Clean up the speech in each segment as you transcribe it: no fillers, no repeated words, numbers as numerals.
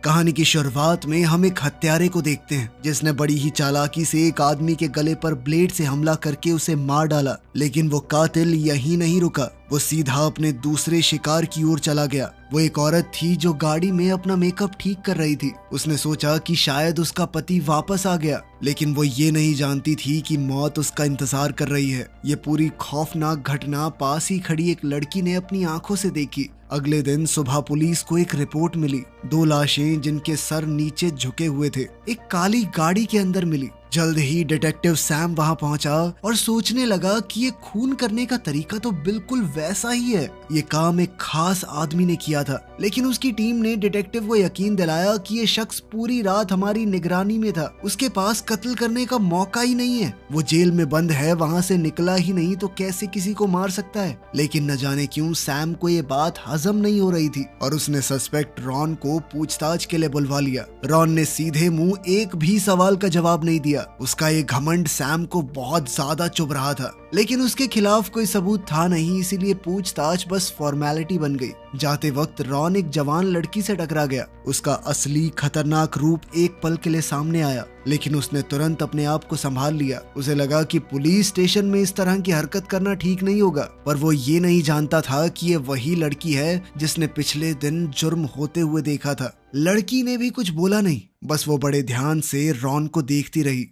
कहानी की शुरुआत में हम एक हत्यारे को देखते हैं जिसने बड़ी ही चालाकी से एक आदमी के गले पर ब्लेड से हमला करके उसे मार डाला। लेकिन वो कातिल यहीं नहीं रुका, वो सीधा अपने दूसरे शिकार की ओर चला गया। वो एक औरत थी जो गाड़ी में अपना मेकअप ठीक कर रही थी। उसने सोचा कि शायद उसका पति वापस आ गया, लेकिन वो ये नहीं जानती थी कि मौत उसका इंतजार कर रही है। ये पूरी खौफनाक घटना पास ही खड़ी एक लड़की ने अपनी आंखों से देखी। अगले दिन सुबह पुलिस को एक रिपोर्ट मिली, 2 लाशें जिनके सर नीचे झुके हुए थे एक काली गाड़ी के अंदर मिली। जल्द ही डिटेक्टिव सैम वहां पहुंचा और सोचने लगा कि ये खून करने का तरीका तो बिल्कुल वैसा ही है। ये काम एक खास आदमी ने किया था, लेकिन उसकी टीम ने डिटेक्टिव को यकीन दिलाया कि ये शख्स पूरी रात हमारी निगरानी में था। उसके पास कत्ल करने का मौका ही नहीं है। वो जेल में बंद है, वहां से निकला ही नहीं तो कैसे किसी को मार सकता है। लेकिन न जाने क्यों सैम को ये बात हजम नहीं हो रही थी और उसने सस्पेक्ट रॉन को पूछताछ के लिए बुलवा लिया। रॉन ने सीधे मुंह एक भी सवाल का जवाब नहीं दिया। उसका ये घमंड सैम को बहुत ज्यादा चुभ रहा था, लेकिन उसके खिलाफ कोई सबूत था नहीं, इसीलिए पूछताछ बस फॉर्मेलिटी बन गई। जाते वक्त रॉन एक जवान लड़की से टकरा गया। उसका असली खतरनाक रूप एक पल के लिए सामने आया, लेकिन उसने तुरंत अपने आप को संभाल लिया। उसे लगा कि पुलिस स्टेशन में इस तरह की हरकत करना ठीक नहीं होगा, पर वो ये नहीं जानता था कि ये वही लड़की है जिसने पिछले दिन जुर्म होते हुए देखा था। लड़की ने भी कुछ बोला नहीं, बस वो बड़े ध्यान से रॉन को देखती रही।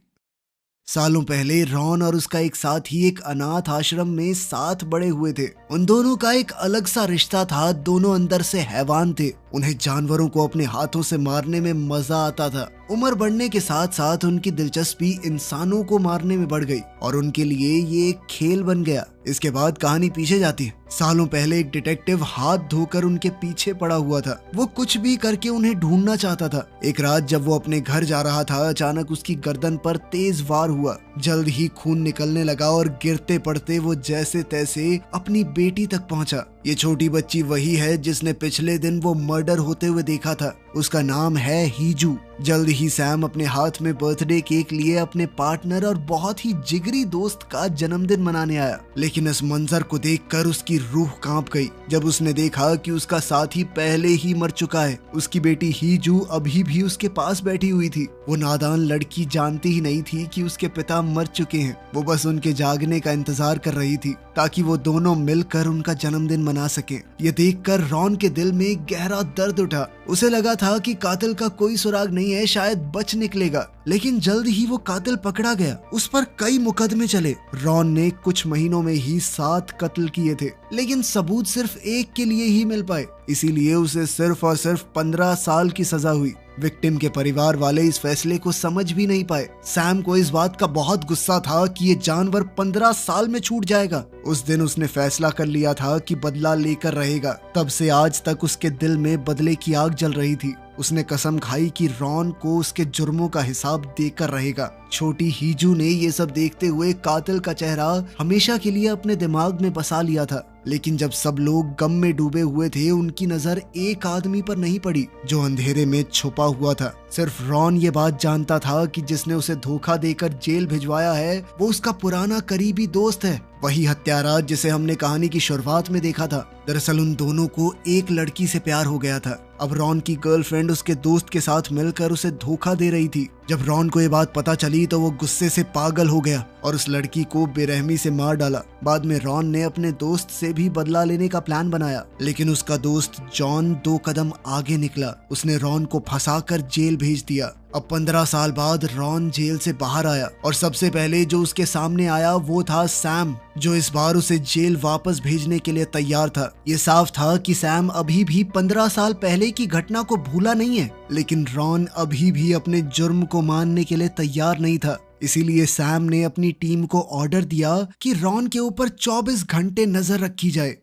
सालों पहले रॉन और उसका एक साथी एक अनाथ आश्रम में साथ बड़े हुए थे। उन दोनों का एक अलग सा रिश्ता था। दोनों अंदर से हैवान थे। उन्हें जानवरों को अपने हाथों से मारने में मजा आता था। उम्र बढ़ने के साथ साथ उनकी दिलचस्पी इंसानों को मारने में बढ़ गई और उनके लिए ये एक खेल बन गया। इसके बाद कहानी पीछे जाती है। सालों पहले एक डिटेक्टिव हाथ धोकर उनके पीछे पड़ा हुआ था। वो कुछ भी करके उन्हें ढूंढना चाहता था। एक रात जब वो अपने घर जा रहा था, अचानक उसकी गर्दन पर तेज वार हुआ। जल्द ही खून निकलने लगा और गिरते पड़ते वो जैसे तैसे अपनी बेटी तक पहुंचा। ये छोटी बच्ची वही है जिसने पिछले दिन वो मर्डर होते हुए देखा था। उसका नाम है हीजू। जल्द ही सैम अपने हाथ में बर्थडे केक लिए अपने पार्टनर और बहुत ही जिगरी दोस्त का जन्मदिन मनाने आया, लेकिन इस मंजर को देखकर उसकी रूह कांप गई जब उसने देखा कि उसका साथी पहले ही मर चुका है। उसकी बेटी हीजू अभी भी उसके पास बैठी हुई थी। वो नादान लड़की जानती ही नहीं थी कि उसके पिता मर चुके हैं। वो बस उनके जागने का इंतजार कर रही थी ताकि वो दोनों मिलकर उनका जन्मदिन मना सकें। ये देखकर रॉन के दिल में गहरा दर्द उठा। उसे लगा था कि कातिल का कोई सुराग नहीं है, शायद बच निकलेगा। लेकिन जल्द ही वो कातिल पकड़ा गया। उस पर कई मुकदमे चले। रॉन ने कुछ महीनों में ही 7 कत्ल किए थे, लेकिन सबूत सिर्फ एक के लिए ही मिल पाए। इसीलिए उसे सिर्फ और सिर्फ 15 साल की सजा हुई। विक्टिम के परिवार वाले इस फैसले को समझ भी नहीं पाए। सैम को इस बात का बहुत गुस्सा था कि ये जानवर 15 साल में छूट जाएगा। उस दिन उसने फैसला कर लिया था कि बदला लेकर रहेगा। तब से आज तक उसके दिल में बदले की आग जल रही थी। उसने कसम खाई कि रॉन को उसके जुर्मों का हिसाब देकर रहेगा। छोटी हीजू ने ये सब देखते हुए कातिल का चेहरा हमेशा के लिए अपने दिमाग में बसा लिया था। लेकिन जब सब लोग गम में डूबे हुए थे, उनकी नजर एक आदमी पर नहीं पड़ी जो अंधेरे में छुपा हुआ था। सिर्फ रॉन ये बात जानता था कि जिसने उसे धोखा देकर जेल भिजवाया है वो उसका पुराना करीबी दोस्त है, वही हत्यारा जिसे हमने कहानी की शुरुआत में देखा था। दरअसल उन दोनों को एक लड़की से प्यार हो गया था। अब रॉन की गर्लफ्रेंड उसके दोस्त के साथ मिलकर उसे धोखा दे रही थी। जब रॉन को ये बात पता चली तो वो गुस्से से पागल हो गया और उस लड़की को बेरहमी से मार डाला। बाद में रॉन ने अपने दोस्त से भी बदला लेने का प्लान बनाया, लेकिन उसका दोस्त जॉन 2 कदम आगे निकला। उसने रॉन को फंसाकर जेल भेज दिया। अब 15 साल बाद रॉन जेल से बाहर आया और सबसे पहले जो उसके सामने आया वो था सैम, जो इस बार उसे जेल वापस भेजने के लिए तैयार था। ये साफ था कि सैम अभी भी 15 साल पहले की घटना को भूला नहीं है, लेकिन रॉन अभी भी अपने जुर्म को मानने के लिए तैयार नहीं था। इसीलिए सैम ने अपनी टीम को ऑर्डर दिया कि रॉन के ऊपर 24 घंटे नजर रखी जाए।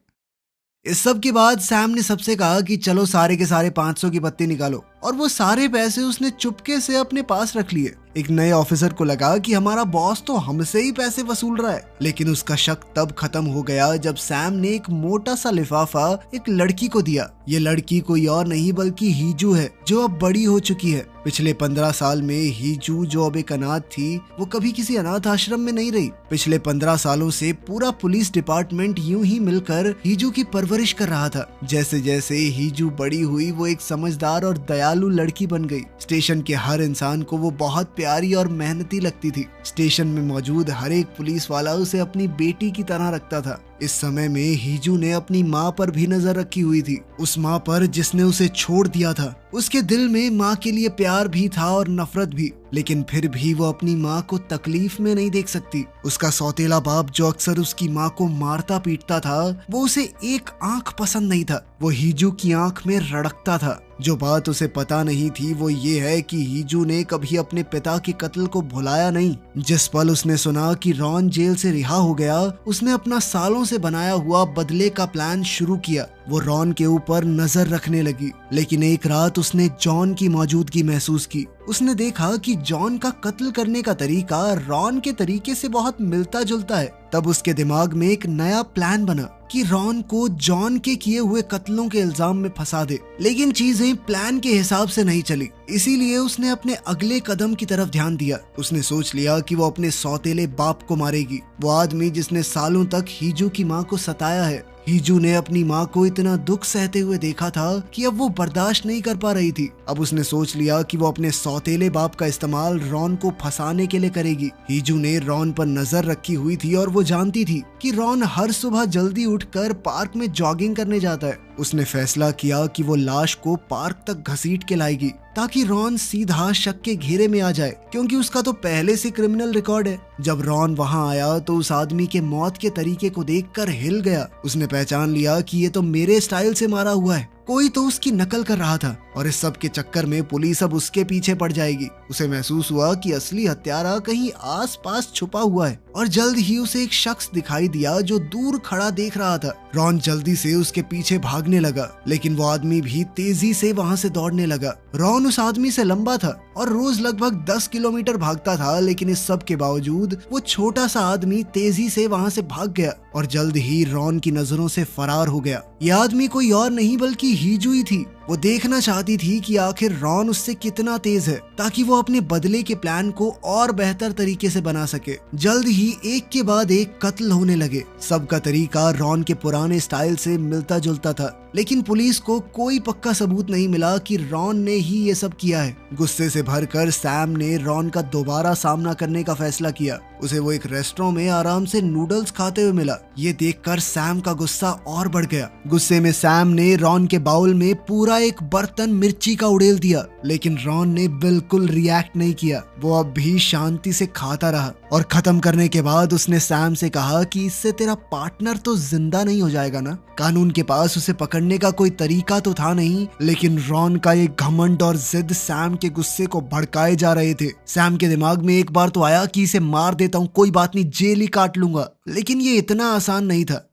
इस सब के बाद सैम ने सबसे कहा कि चलो सारे के सारे 500 की पत्ती निकालो, और वो सारे पैसे उसने चुपके से अपने पास रख लिए। एक नए ऑफिसर को लगा कि हमारा बॉस तो हमसे ही पैसे वसूल रहा है, लेकिन उसका शक तब खत्म हो गया जब सैम ने एक मोटा सा लिफाफा एक लड़की को दिया। ये लड़की कोई और नहीं बल्कि हीजू है, जो अब बड़ी हो चुकी है। पिछले 15 साल में हीजू, जो अब एक अनाथ थी, वो कभी किसी अनाथ आश्रम में नहीं रही। पिछले 15 सालों से पूरा पुलिस डिपार्टमेंट यूं ही मिलकर हीजू की परवरिश कर रहा था। जैसे जैसे हीजू बड़ी हुई, वो एक समझदार और दयालु लड़की बन गई। स्टेशन के हर इंसान को वो बहुत प्यारी और मेहनती लगती थी। स्टेशन में मौजूद हर एक पुलिस वाला उसे अपनी बेटी की तरह रखता था। इस समय में हीजू ने अपनी माँ पर भी नजर रखी हुई थी, उस माँ पर जिसने उसे छोड़ दिया था। उसके दिल में माँ के लिए प्यार भी था और नफरत भी, लेकिन फिर भी वो अपनी माँ को तकलीफ में नहीं देख सकती। उसका सौतेला बाप, जो अक्सर उसकी माँ को मारता पीटता था, वो उसे एक आंख पसंद नहीं था। वो हीजू की आंख में रड़कता था। जो बात उसे पता नहीं थी वो ये है कि हीजू ने कभी अपने पिता के कत्ल को भुलाया नहीं। जिस पल उसने सुना कि रॉन जेल से रिहा हो गया, उसने अपना सालों से बनाया हुआ बदले का प्लान शुरू किया। वो रॉन के ऊपर नजर रखने लगी, लेकिन एक रात उसने जॉन की मौजूदगी महसूस की। उसने देखा कि जॉन का कत्ल करने का तरीका रॉन के तरीके से बहुत मिलता जुलता है। तब उसके दिमाग में एक नया प्लान बना कि रॉन को जॉन के किए हुए कत्लों के इल्जाम में फंसा दे, लेकिन चीजें प्लान के हिसाब से नहीं चली। इसीलिए उसने अपने अगले कदम की तरफ ध्यान दिया। उसने सोच लिया कि वो अपने सौतेले बाप को मारेगी, वो आदमी जिसने सालों तक हीजू की माँ को सताया है। हीजू ने अपनी माँ को इतना दुख सहते हुए देखा था कि अब वो बर्दाश्त नहीं कर पा रही थी। अब उसने सोच लिया कि वो अपने सौतेले बाप का इस्तेमाल रॉन को फंसाने के लिए करेगी। हीजू ने रॉन पर नजर रखी हुई थी और वो जानती थी कि रॉन हर सुबह जल्दी उठकर पार्क में जॉगिंग करने जाता है। उसने फैसला किया कि वो लाश को पार्क तक घसीट के लाएगी, ताकि रॉन सीधा शक के घेरे में आ जाए, क्योंकि उसका तो पहले से क्रिमिनल रिकॉर्ड है। जब रॉन वहां आया तो उस आदमी के मौत के तरीके को देखकर हिल गया। उसने पहचान लिया कि ये तो मेरे स्टाइल से मारा हुआ है, कोई तो उसकी नकल कर रहा था, और इस सब के चक्कर में पुलिस अब उसके पीछे पड़ जाएगी। उसे महसूस हुआ कि असली हत्यारा कहीं आसपास छुपा हुआ है, और जल्द ही उसे एक शख्स दिखाई दिया जो दूर खड़ा देख रहा था। रॉन जल्दी से उसके पीछे भागने लगा, लेकिन वो आदमी भी तेजी से वहां से दौड़ने लगा। रॉन उस आदमी से लंबा था और रोज लगभग 10 किलोमीटर भागता था, लेकिन इस सब के बावजूद वो छोटा सा आदमी तेजी से वहां से भाग गया और जल्द ही रॉन की नजरों से फरार हो गया। यह आदमी कोई और नहीं बल्कि हीजू ही थी। वो देखना चाहती थी कि आखिर रॉन उससे कितना तेज है, ताकि वो अपने बदले के प्लान को और बेहतर तरीके से बना सके। जल्द ही एक के बाद एक कत्ल होने लगे। सबका तरीका रॉन के पुराने स्टाइल से मिलता जुलता था, लेकिन पुलिस को कोई पक्का सबूत नहीं मिला कि रॉन ने ही ये सब किया है। गुस्से से भरकर सैम ने रॉन का दोबारा सामना करने का फैसला किया। उसे वो एक रेस्टोरेंट में आराम से नूडल्स खाते हुए मिला। ये देखकर सैम का गुस्सा और बढ़ गया। गुस्से में सैम ने रॉन के बाउल में पूरा एक बर्तन मिर्ची का उड़ेल दिया, लेकिन रॉन ने बिल्कुल रिएक्ट नहीं किया। वो अब भी शांति से खाता रहा, और खत्म करने के बाद उसने सैम से कहा कि इससे तेरा पार्टनर तो जिंदा नहीं हो जाएगा ना। कानून के पास उसे पकड़ने का कोई तरीका तो था नहीं, लेकिन रॉन का ये घमंड और जिद सैम के गुस्से को भड़काए जा रहे थे। सैम के दिमाग में एक बार तो आया कि इसे मार देता हूँ, कोई बात नहीं, जेल ही काट लूंगा, लेकिन ये इतना आसान नहीं था।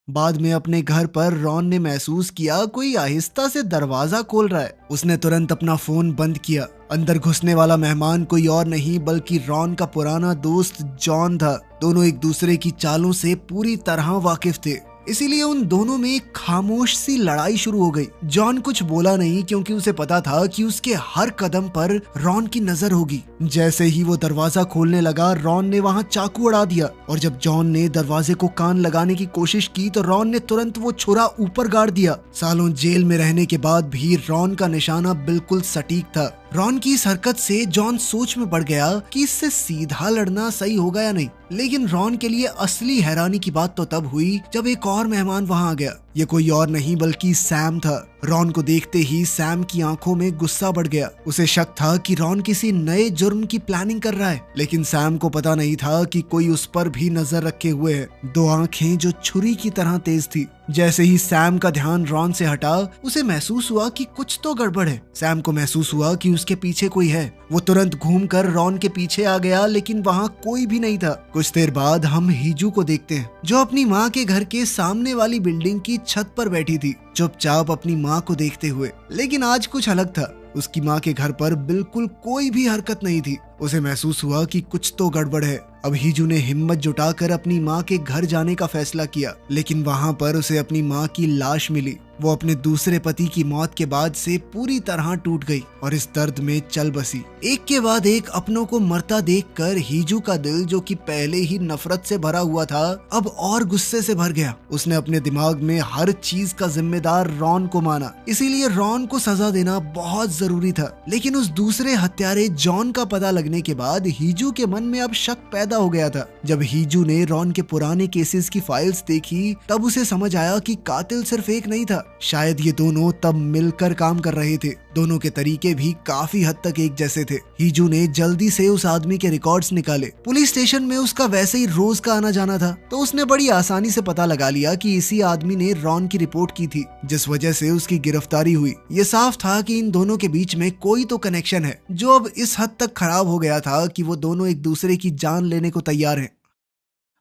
बाद में अपने घर पर रॉन ने महसूस किया कोई आहिस्ता से दरवाजा खोल रहा है। उसने तुरंत अपना फोन बंद किया। अंदर घुसने वाला मेहमान कोई और नहीं बल्कि रॉन का पुराना दोस्त जॉन था। दोनों एक दूसरे की चालों से पूरी तरह वाकिफ थे, इसीलिए उन दोनों में एक खामोश सी लड़ाई शुरू हो गई। जॉन कुछ बोला नहीं, क्योंकि उसे पता था कि उसके हर कदम पर रॉन की नजर होगी। जैसे ही वो दरवाजा खोलने लगा, रॉन ने वहां चाकू अड़ा दिया, और जब जॉन ने दरवाजे को कान लगाने की कोशिश की तो रॉन ने तुरंत वो छुरा ऊपर गाड़ दिया। सालों जेल में रहने के बाद भी रॉन का निशाना बिल्कुल सटीक था। रॉन की इस हरकत से जॉन सोच में पड़ गया कि इससे सीधा लड़ना सही होगा या नहीं। लेकिन रॉन के लिए असली हैरानी की बात तो तब हुई जब एक और मेहमान वहां आ गया। ये कोई और नहीं बल्कि सैम था। रॉन को देखते ही सैम की आंखों में गुस्सा बढ़ गया। उसे शक था कि रॉन किसी नए जुर्म की प्लानिंग कर रहा है, लेकिन सैम को पता नहीं था कि कोई उस पर भी नजर रखे हुए है। दो आंखें जो छुरी की तरह तेज थी। जैसे ही सैम का ध्यान रॉन से हटा, उसे महसूस हुआ कि कुछ तो गड़बड़ है। सैम को महसूस हुआ कि उसके पीछे कोई है। वो तुरंत घूमकर रॉन के पीछे आ गया, लेकिन वहाँ कोई भी नहीं था। कुछ देर बाद हम हीजू को देखते हैं, जो अपनी माँ के घर के सामने वाली बिल्डिंग की छत पर बैठी थी, चुपचाप अपनी माँ को देखते हुए। लेकिन आज कुछ अलग था। उसकी माँ के घर पर बिल्कुल कोई भी हरकत नहीं थी। उसे महसूस हुआ कि कुछ तो गड़बड़ है। अब हीजू ने हिम्मत जुटाकर अपनी माँ के घर जाने का फैसला किया, लेकिन वहाँ पर उसे अपनी माँ की लाश मिली। वो अपने दूसरे पति की मौत के बाद से पूरी तरह टूट गई और इस दर्द में चल बसी। एक के बाद एक अपनों को मरता देखकर हीजू का दिल, जो कि पहले ही नफरत से भरा हुआ था, अब और गुस्से से भर गया। उसने अपने दिमाग में हर चीज का जिम्मेदार रॉन को माना, इसीलिए रॉन को सजा देना बहुत जरूरी था। लेकिन उस दूसरे हत्यारे जॉन का पता लगने के बाद हीजू के मन में अब शक पैदा हो गया था। जब हीजू ने रॉन के पुराने केसेस की फाइल्स देखी, तब उसे समझ आया कि कातिल सिर्फ एक नहीं था, शायद ये दोनों तब मिलकर काम कर रहे थे। दोनों के तरीके भी काफी हद तक एक जैसे थे। हीजू ने जल्दी से उस आदमी के रिकॉर्ड्स निकाले। पुलिस स्टेशन में उसका वैसे ही रोज का आना जाना था, तो उसने बड़ी आसानी से पता लगा लिया कि इसी आदमी ने रॉन की रिपोर्ट की थी, जिस वजह से उसकी गिरफ्तारी हुई। ये साफ था कि इन दोनों के बीच में कोई तो कनेक्शन है, जो अब इस हद तक खराब हो गया था कि वो दोनों एक दूसरे की जान लेने को तैयार हैं।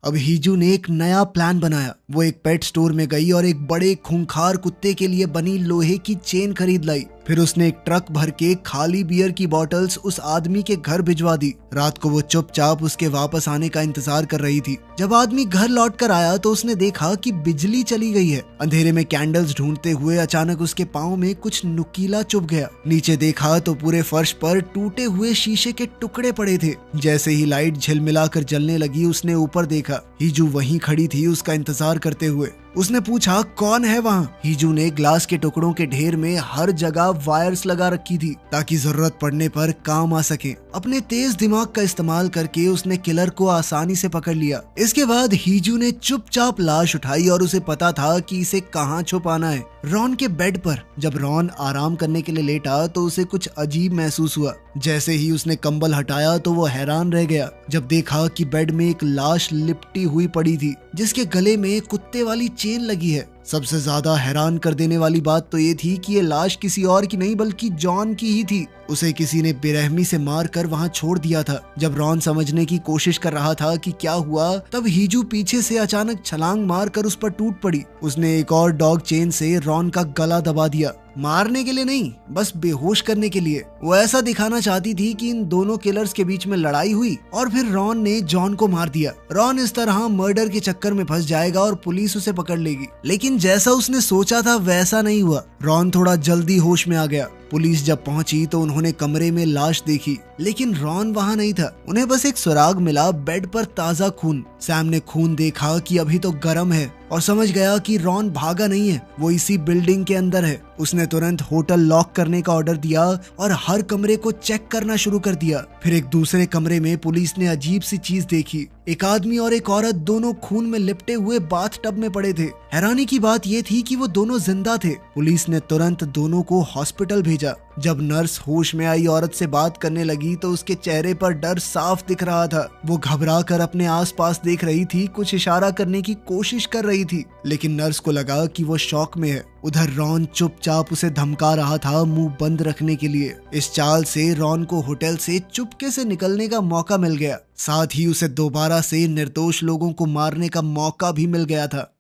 अब हीजू ने एक नया प्लान बनाया। वो एक पेट स्टोर में गई और एक बड़े खूंखार कुत्ते के लिए बनी लोहे की चेन खरीद लाई। फिर उसने एक ट्रक भर के खाली बियर की बॉटल्स उस आदमी के घर भिजवा दी। रात को वो चुपचाप उसके वापस आने का इंतजार कर रही थी। जब आदमी घर लौट कर आया तो उसने देखा कि बिजली चली गई है। अंधेरे में कैंडल्स ढूंढते हुए अचानक उसके पाँव में कुछ नुकीला चुभ गया। नीचे देखा तो पूरे फर्श पर टूटे हुए शीशे के टुकड़े पड़े थे। जैसे ही लाइट झिलमिलाकर जलने लगी, उसने ऊपर देखा। हीजू वहीं खड़ी थी उसका इंतजार करते हुए। उसने पूछा, कौन है वहाँ? हीजू ने ग्लास के टुकड़ों के ढेर में हर जगह वायर्स लगा रखी थी ताकि जरूरत पड़ने पर काम आ सके। अपने तेज दिमाग का इस्तेमाल करके उसने किलर को आसानी से पकड़ लिया। इसके बाद हीजू ने चुपचाप लाश उठाई और उसे पता था कि इसे कहाँ छुपाना है। रॉन के बेड पर। जब रॉन आराम करने के लिए लेटा तो उसे कुछ अजीब महसूस हुआ। जैसे ही उसने कंबल हटाया तो वो हैरान रह गया जब देखा कि बेड में एक लाश लिपटी हुई पड़ी थी, जिसके गले में कुत्ते वाली चेन लगी है। सबसे ज्यादा हैरान कर देने वाली बात तो ये थी कि ये लाश किसी और की नहीं बल्कि जॉन की ही थी। उसे किसी ने बेरहमी से मारकर वहां छोड़ दिया था। जब रॉन समझने की कोशिश कर रहा था कि क्या हुआ, तब हीजू पीछे से अचानक छलांग मारकर उस पर टूट पड़ी। उसने एक और डॉग चेन से रॉन का गला दबा दिया। मारने के लिए नहीं, बस बेहोश करने के लिए। वो ऐसा दिखाना चाहती थी कि इन दोनों किलर्स के बीच में लड़ाई हुई और फिर रॉन ने जॉन को मार दिया। रॉन इस तरह मर्डर के चक्कर में फंस जाएगा और पुलिस उसे पकड़ लेगी। लेकिन जैसा उसने सोचा था वैसा नहीं हुआ। रॉन थोड़ा जल्दी होश में आ गया। पुलिस जब पहुंची तो उन्होंने कमरे में लाश देखी, लेकिन रॉन वहां नहीं था। उन्हें बस एक सुराग मिला, बेड पर ताजा खून। सैम ने खून देखा कि अभी तो गर्म है और समझ गया कि रॉन भागा नहीं है, वो इसी बिल्डिंग के अंदर है। उसने तुरंत होटल लॉक करने का ऑर्डर दिया और हर कमरे को चेक करना शुरू कर दिया। फिर एक दूसरे कमरे में पुलिस ने अजीब सी चीज देखी। एक आदमी और एक औरत दोनों खून में लिपटे हुए बाथ टब में पड़े थे। हैरानी की बात यह थी कि वो दोनों जिंदा थे। पुलिस ने तुरंत दोनों को हॉस्पिटल भेजा। जब नर्स होश में आई औरत से बात करने लगी तो उसके चेहरे पर डर साफ दिख रहा था। वो घबरा कर अपने आसपास देख रही थी, कुछ इशारा करने की कोशिश कर रही थी, लेकिन नर्स को लगा कि वो शॉक में है। उधर रॉन चुपचाप उसे धमका रहा था मुंह बंद रखने के लिए। इस चाल से रॉन को होटल से चुपके से निकलने का मौका मिल गया। साथ ही उसे दोबारा से निर्दोष लोगों को मारने का मौका भी मिल गया था।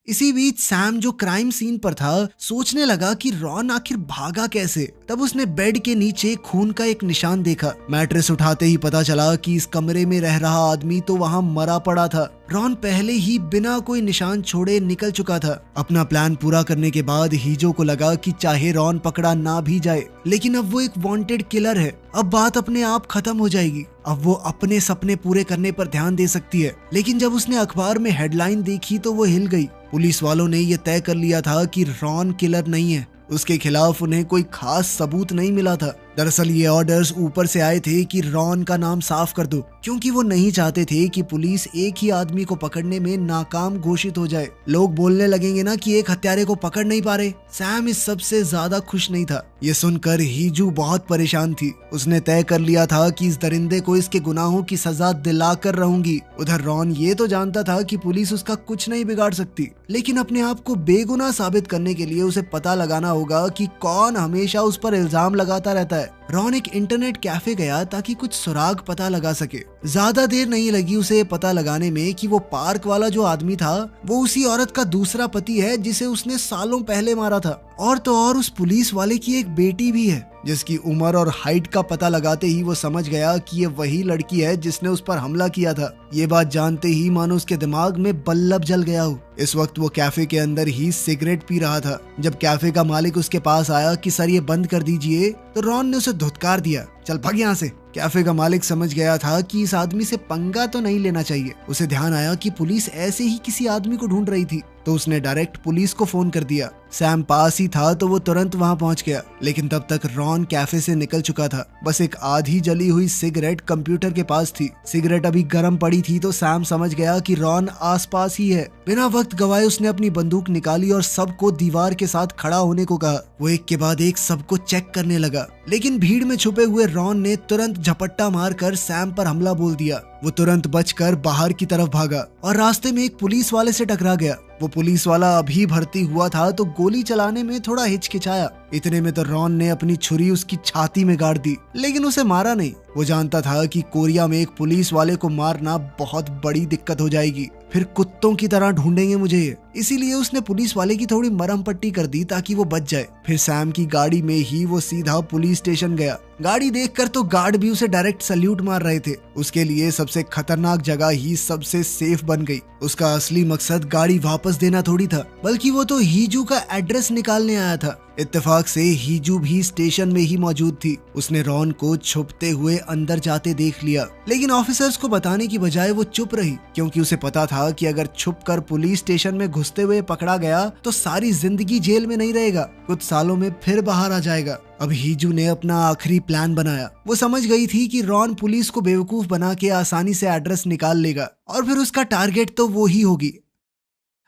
इसी बीच सैम, जो क्राइम सीन पर था, सोचने लगा कि रॉन आखिर भागा कैसे। तब उसने बेड के नीचे खून का एक निशान देखा। मैट्रेस उठाते ही पता चला कि इस कमरे में रह रहा आदमी तो वहां मरा पड़ा था। रॉन पहले ही बिना कोई निशान छोड़े निकल चुका था। अपना प्लान पूरा करने के बाद हीजो को लगा कि चाहे रॉन पकड़ा ना भी जाए, लेकिन अब वो एक वांटेड किलर है। अब बात अपने आप खत्म हो जाएगी। अब वो अपने सपने पूरे करने पर ध्यान दे सकती है। लेकिन जब उसने अखबार में हेडलाइन देखी तो वो हिल गई। पुलिस वालों ने यह तय कर लिया था कि रॉन किलर नहीं है। उसके खिलाफ उन्हें कोई खास सबूत नहीं मिला था। दरअसल ये ऑर्डर्स ऊपर से आए थे कि रॉन का नाम साफ कर दो, क्योंकि वो नहीं चाहते थे कि पुलिस एक ही आदमी को पकड़ने में नाकाम घोषित हो जाए। लोग बोलने लगेंगे ना कि एक हत्यारे को पकड़ नहीं पा रहे। सैम इस सबसे ज्यादा खुश नहीं था। ये सुनकर हीजू बहुत परेशान थी। उसने तय कर लिया था कि इस दरिंदे को इसके गुनाहों की सजा दिलाकर रहूंगी। उधर रॉन ये तो जानता था कि पुलिस उसका कुछ नहीं बिगाड़ सकती, लेकिन अपने आप को बेगुनाह साबित करने के लिए उसे पता लगाना होगा कि कौन हमेशा उस पर इल्जाम लगाता रहता है। रॉन एक इंटरनेट कैफे गया ताकि कुछ सुराग पता लगा सके। ज्यादा देर नहीं लगी उसे पता लगाने में कि वो पार्क वाला जो आदमी था वो उसी औरत का दूसरा पति है जिसे उसने सालों पहले मारा था। और तो और उस पुलिस वाले की एक बेटी भी है। जिसकी उम्र और हाइट का पता लगाते ही वो समझ गया कि ये वही लड़की है जिसने उस पर हमला किया था। ये बात जानते ही मानो उसके दिमाग में बल्ब जल गया हो। इस वक्त वो कैफे के अंदर ही सिगरेट पी रहा था। जब कैफे का मालिक उसके पास आया कि सर ये बंद कर दीजिए, तो रॉन ने उसे धुतकार दिया, चल भाग यहाँ से। कैफे का मालिक समझ गया था कि इस आदमी से पंगा तो नहीं लेना चाहिए। उसे ध्यान आया कि पुलिस ऐसे ही किसी आदमी को ढूंढ रही थी, तो उसने डायरेक्ट पुलिस को फोन कर दिया। सैम पास ही था तो वो तुरंत वहां पहुंच गया, लेकिन तब तक रॉन कैफे से निकल चुका था। बस एक आधी जली हुई सिगरेट कंप्यूटर के पास थी। सिगरेट अभी गर्म पड़ी थी तो सैम समझ गया कि रॉन आसपास ही है। बिना वक्त गवाए उसने अपनी बंदूक निकाली और सबको दीवार के साथ खड़ा होने को कहा। वो एक के बाद एक सबको चेक करने लगा, लेकिन भीड़ में छुपे हुए रॉन ने तुरंत झपट्टा मारकर सैम पर हमला बोल दिया। वो तुरंत बचकर बाहर की तरफ भागा और रास्ते में एक पुलिस वाले से टकरा गया। वो पुलिस वाला अभी भर्ती हुआ था तो गोली चलाने में थोड़ा हिचकिचाया। इतने में तो रॉन ने अपनी छुरी उसकी छाती में गाड़ दी, लेकिन उसे मारा नहीं। वो जानता था कि कोरिया में एक पुलिस वाले को मारना बहुत बड़ी दिक्कत हो जाएगी, फिर कुत्तों की तरह ढूंढेंगे मुझे ये। इसीलिए उसने पुलिस वाले की थोड़ी मरहम पट्टी कर दी ताकि वो बच जाए। फिर सैम की गाड़ी में ही वो सीधा पुलिस स्टेशन गया। गाड़ी देखकर तो गार्ड भी उसे डायरेक्ट सल्यूट मार रहे थे। उसके लिए सबसे खतरनाक जगह ही सबसे सेफ बन गई। उसका असली मकसद गाड़ी वापस देना थोड़ी था, बल्कि वो तो हीजू का एड्रेस निकालने आया था। इत्तेफाक से हीजू भी स्टेशन में ही मौजूद थी। उसने रॉन को छुपते हुए अंदर जाते देख लिया, लेकिन ऑफिसर्स को बताने की बजाय वो चुप रही, क्योंकि उसे पता था कि अगर छुपकर पुलिस स्टेशन में घुसते हुए पकड़ा गया तो सारी जिंदगी जेल में नहीं रहेगा, कुछ सालों में फिर बाहर आ जाएगा। अब हीजू ने अपना आखिरी प्लान बनाया। वो समझ गई थी कि रॉन पुलिस को बेवकूफ बना के आसानी से एड्रेस निकाल लेगा और फिर उसका टारगेट तो वो ही होगी।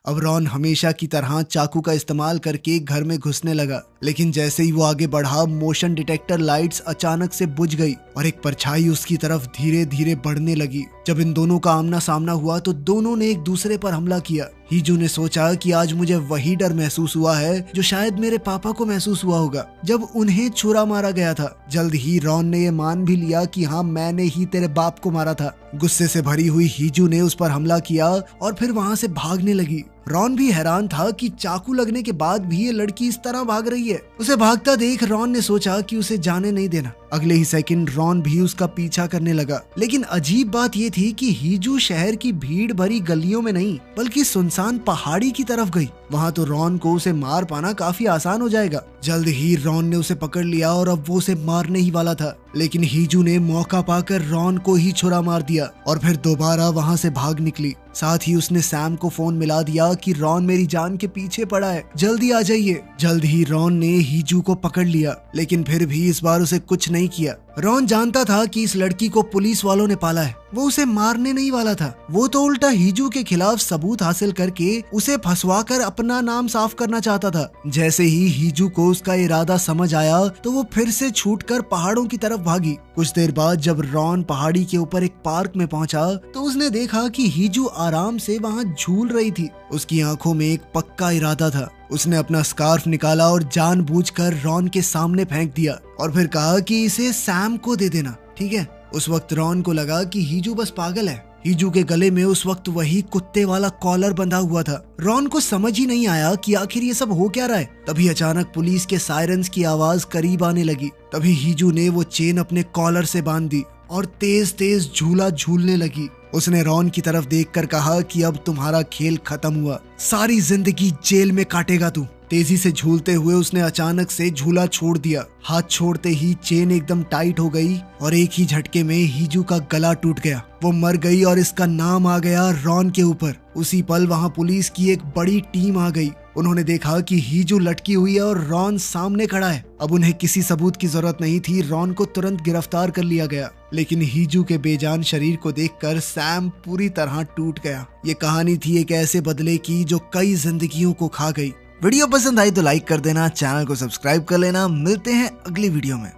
अब रॉन हमेशा की तरह चाकू का इस्तेमाल करके घर में घुसने लगा, लेकिन जैसे ही वो आगे बढ़ा मोशन डिटेक्टर लाइट्स अचानक से बुझ गई और एक परछाई उसकी तरफ धीरे धीरे बढ़ने लगी। जब इन दोनों का आमना सामना हुआ तो दोनों ने एक दूसरे पर हमला किया। हीजू ने सोचा कि आज मुझे वही डर महसूस हुआ है जो शायद मेरे पापा को महसूस हुआ होगा जब उन्हें छुरा मारा गया था। जल्द ही रॉन ने ये मान भी लिया कि हाँ, मैंने ही तेरे बाप को मारा था। गुस्से से भरी हुई हीजू ने उस पर हमला किया और फिर वहाँ से भागने लगी। रॉन भी हैरान था कि चाकू लगने के बाद भी ये लड़की इस तरह भाग रही है। उसे भागता देख रॉन ने सोचा कि उसे जाने नहीं देना। अगले ही सेकंड रॉन भी उसका पीछा करने लगा, लेकिन अजीब बात ये थी कि हीजू शहर की भीड़ भरी गलियों में नहीं बल्कि सुनसान पहाड़ी की तरफ गई। वहाँ तो रॉन को उसे मार पाना काफी आसान हो जाएगा। जल्द ही रॉन ने उसे पकड़ लिया और अब वो उसे मारने ही वाला था, लेकिन हीजू ने मौका पाकर रॉन को ही छुरा मार दिया और फिर दोबारा वहाँ से भाग निकली। साथ ही उसने सैम को फोन मिला दिया कि रॉन मेरी जान के पीछे पड़ा है, जल्दी आ जाइए। जल्द ही रॉन ने हीजू को पकड़ लिया, लेकिन फिर भी इस बार उसे कुछ नहीं किया। रॉन जानता था कि इस लड़की को पुलिस वालों ने पाला है, वो उसे मारने नहीं वाला था। वो तो उल्टा हीजू के खिलाफ सबूत हासिल करके उसे फंसवाकर अपना नाम साफ करना चाहता था। जैसे ही हीजू को उसका इरादा समझ आया तो वो फिर से छूटकर पहाड़ों की तरफ भागी। कुछ देर बाद जब रॉन पहाड़ी के ऊपर एक पार्क में पहुंचा तो उसने देखा कि हीजू आराम से वहां झूल रही थी। उसकी आंखों में एक पक्का इरादा था। उसने अपना स्कार्फ निकाला और जानबूझकर रॉन के सामने फेंक दिया और फिर कहा कि इसे सैम को दे देना, ठीक है। उस वक्त रॉन को लगा कि हीजू बस पागल है। हीजू के गले में उस वक्त वही कुत्ते वाला कॉलर बंधा हुआ था। रॉन को समझ ही नहीं आया कि आखिर ये सब हो क्या रहा है। तभी अचानक पुलिस के सायरन्स की आवाज करीब आने लगी। तभी हीजू ने वो चेन अपने कॉलर से बांध दी और तेज तेज झूला झूलने लगी। उसने रॉन की तरफ देखकर कहा कि अब तुम्हारा खेल खत्म हुआ, सारी जिंदगी जेल में काटेगा तू। तेजी से झूलते हुए उसने अचानक से झूला छोड़ दिया। हाथ छोड़ते ही चेन एकदम टाइट हो गई और एक ही झटके में हीजू का गला टूट गया। वो मर गई और इसका नाम आ गया रॉन के ऊपर। उसी पल वहां पुलिस की एक बड़ी टीम आ गई। उन्होंने देखा कि हीजू लटकी हुई है और रॉन सामने खड़ा है। अब उन्हें किसी सबूत की जरूरत नहीं थी। रॉन को तुरंत गिरफ्तार कर लिया गया, लेकिन हीजू के बेजान शरीर को देखकर सैम पूरी तरह टूट गया। ये कहानी थी एक ऐसे बदले की जो कई जिंदगियों को खा गई। वीडियो पसंद आई तो लाइक कर देना, चैनल को सब्सक्राइब कर लेना। मिलते हैं अगली वीडियो में।